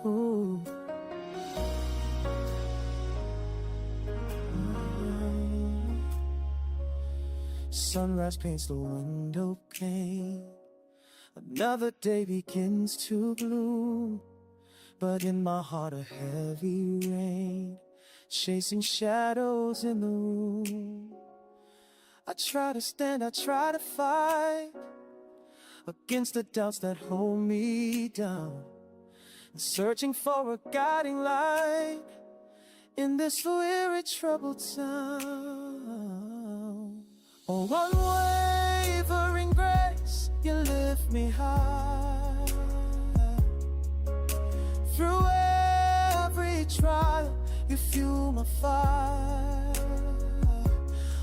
Ooh. Sunrise paints the window pane. Another day begins to bloom, but in my heart a heavy rain, chasing shadows in the room. I try to stand, I try to fight against the doubts that hold me down, searching for a guiding light in this weary, troubled town. Oh, unwavering grace, you lift me high. Through every trial, you fuel my fire.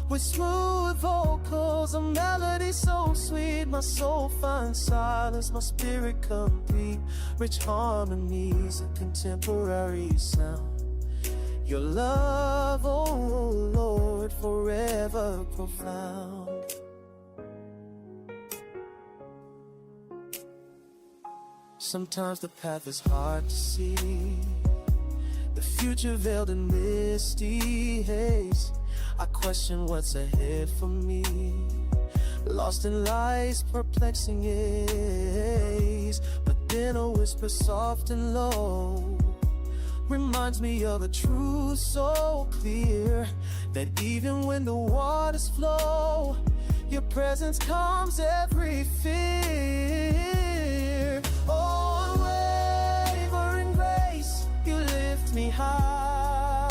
With smooth vocals, a melody so sweet, my soul finds solace, my spirit complete. Rich harmonies, a contemporary sound. Your love, oh Lord, forever profound. Sometimes the path is hard to see, the future veiled in misty haze. I question what's ahead for me, lost in life's perplexing haze. But then a whisper soft and low reminds me of a truth so clear, that even when the waters flow, your presence calms every fear. Oh, unwavering grace, you lift me higher.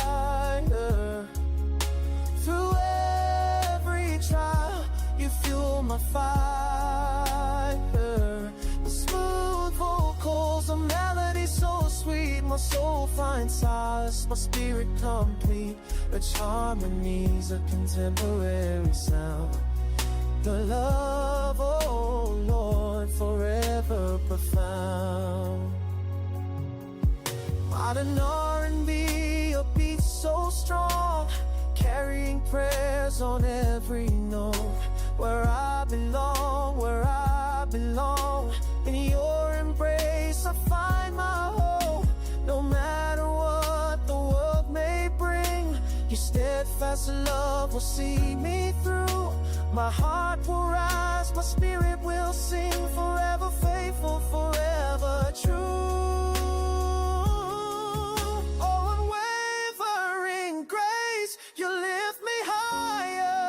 Through every trial, you fuel my fire. The smooth vocals, a melody so sweet, my soul finds solace, my spirit complete. Rich harmonies, a contemporary sound. The love, oh Lord, forever profound. Modern R&B, a beat so strong, carrying prayers on every note. Where I belong, where I belong, in your embrace I find my hope. No matter what the world may bring, your steadfast love will see me through. My heart will rise, my spirit will sing, forever faithful, forever true. Oh, unwavering grace, you lift me higher.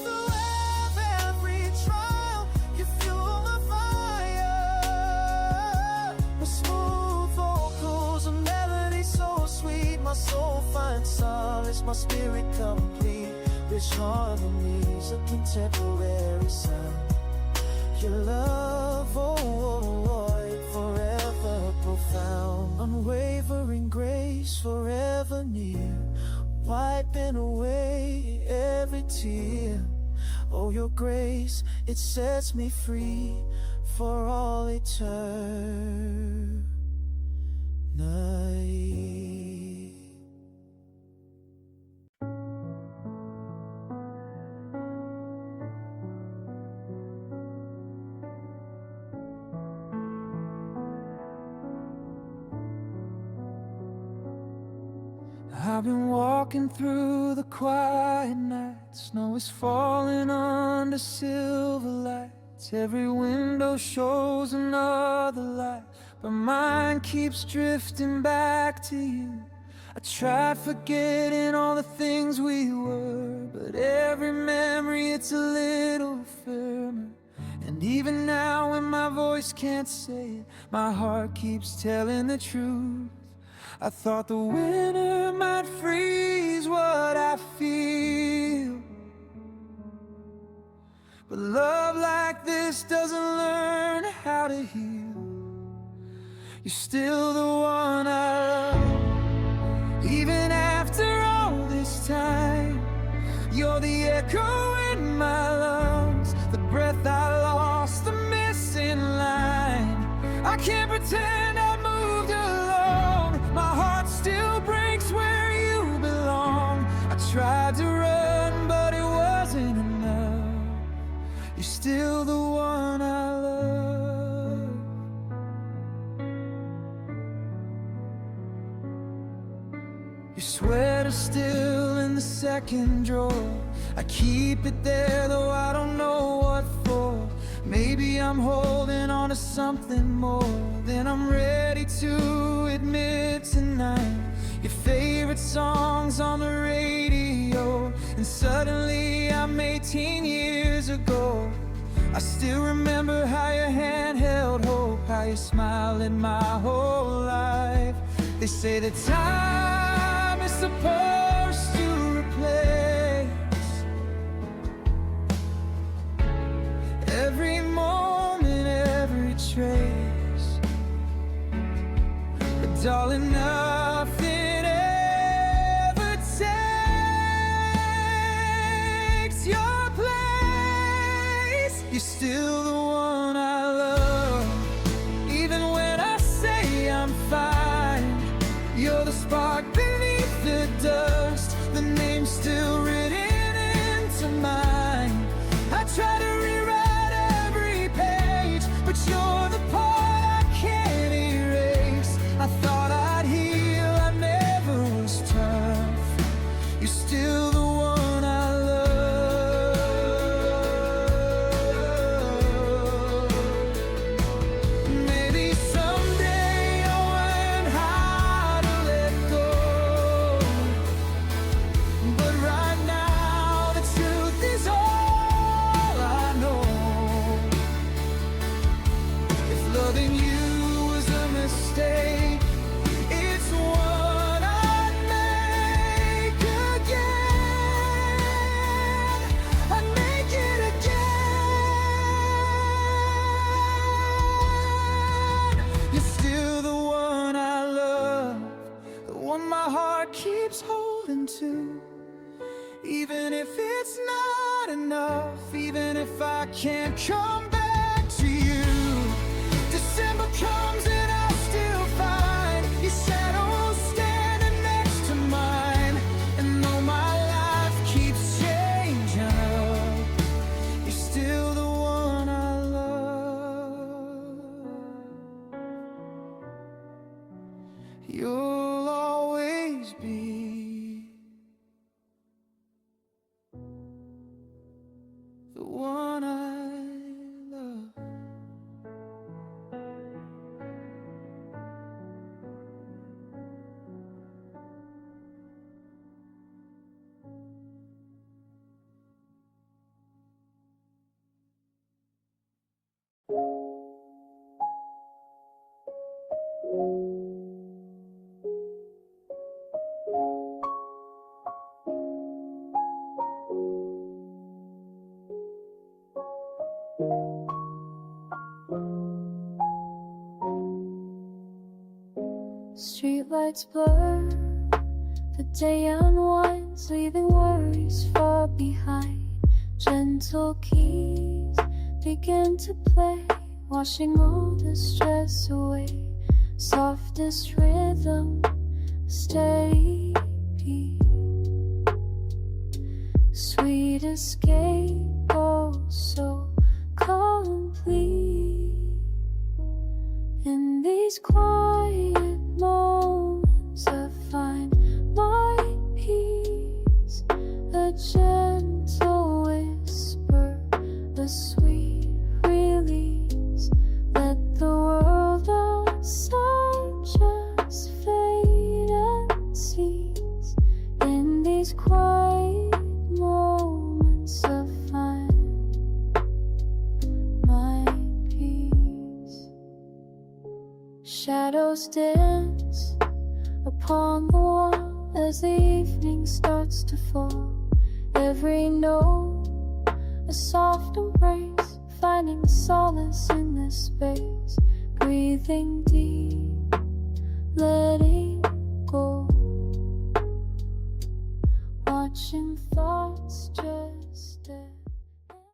Through every trial, you fuel my fire. With smooth vocals, a melody so sweet, my soul finds solace, my spirit complete. Rich harmonies, a contemporary sound. Your love, oh Lord, forever profound. Unwavering grace, forever near, wiping away every tear. Oh, your grace, it sets me free for all eternity. I've been walking through the quiet night. Snow is falling under silver lights. Every window shows another light, but mine keeps drifting back to you. I tried forgetting all the things we were, but every memory, it's a little firmer. And even now when my voice can't say it, my heart keeps telling the truth. I thought the winter might freeze what I feel, but love like this doesn't learn how to heal. You're still the one I love, even after all this time. You're the echo in my lungs, the breath I lost, the missing line. I can't pretend I moved alone. My heart still breaks where you belong. I tried to run, but it wasn't enough. You're still the one I love. letter still in the second drawer. I keep it there, though I don't know what for. Maybe I'm holding on to something more than I'm ready to admit tonight. Your favorite songs on the radio, and suddenly I'm 18 years ago. I still remember how your hand held hope, how you smiled in my whole life. They say that time is supposed to replace every moment, every trace. But darling, nothing ever takes your place. You're still the one I love, even when I say I'm fine. You're the spark beneath the dust, the name's still written into mine. I try to rewrite every page, but you're the part I can't erase. I thought I'd heal, I never was tough. You're still the one I love. Maybe someday I'll learn how to let go, but right now the truth is all I know. If loving you was a mistake, it's one I'd make again. I'd make it again. You're still the one I love, the one my heart keeps holding to. Even if it's not enough, even if I can't come back to you, December comes and I'll still find your shadow standing next to mine. And though my life keeps changing up, you're still the one I love. You'll always be the one I love. Streetlights blur, the day unwinds, leaving worries far behind. Gentle keys begin to play, washing all the stress away. Softest rhythm, steady beat, sweet escape, oh so complete. In these quiet moments I find my peace, a gentle whisper, a sweet release. Let the world outside just fade and cease. In these quiet moments I find my peace. Shadows dance upon the wall as the evening starts to fall. Every note a soft embrace, finding solace in this space. Breathing deep,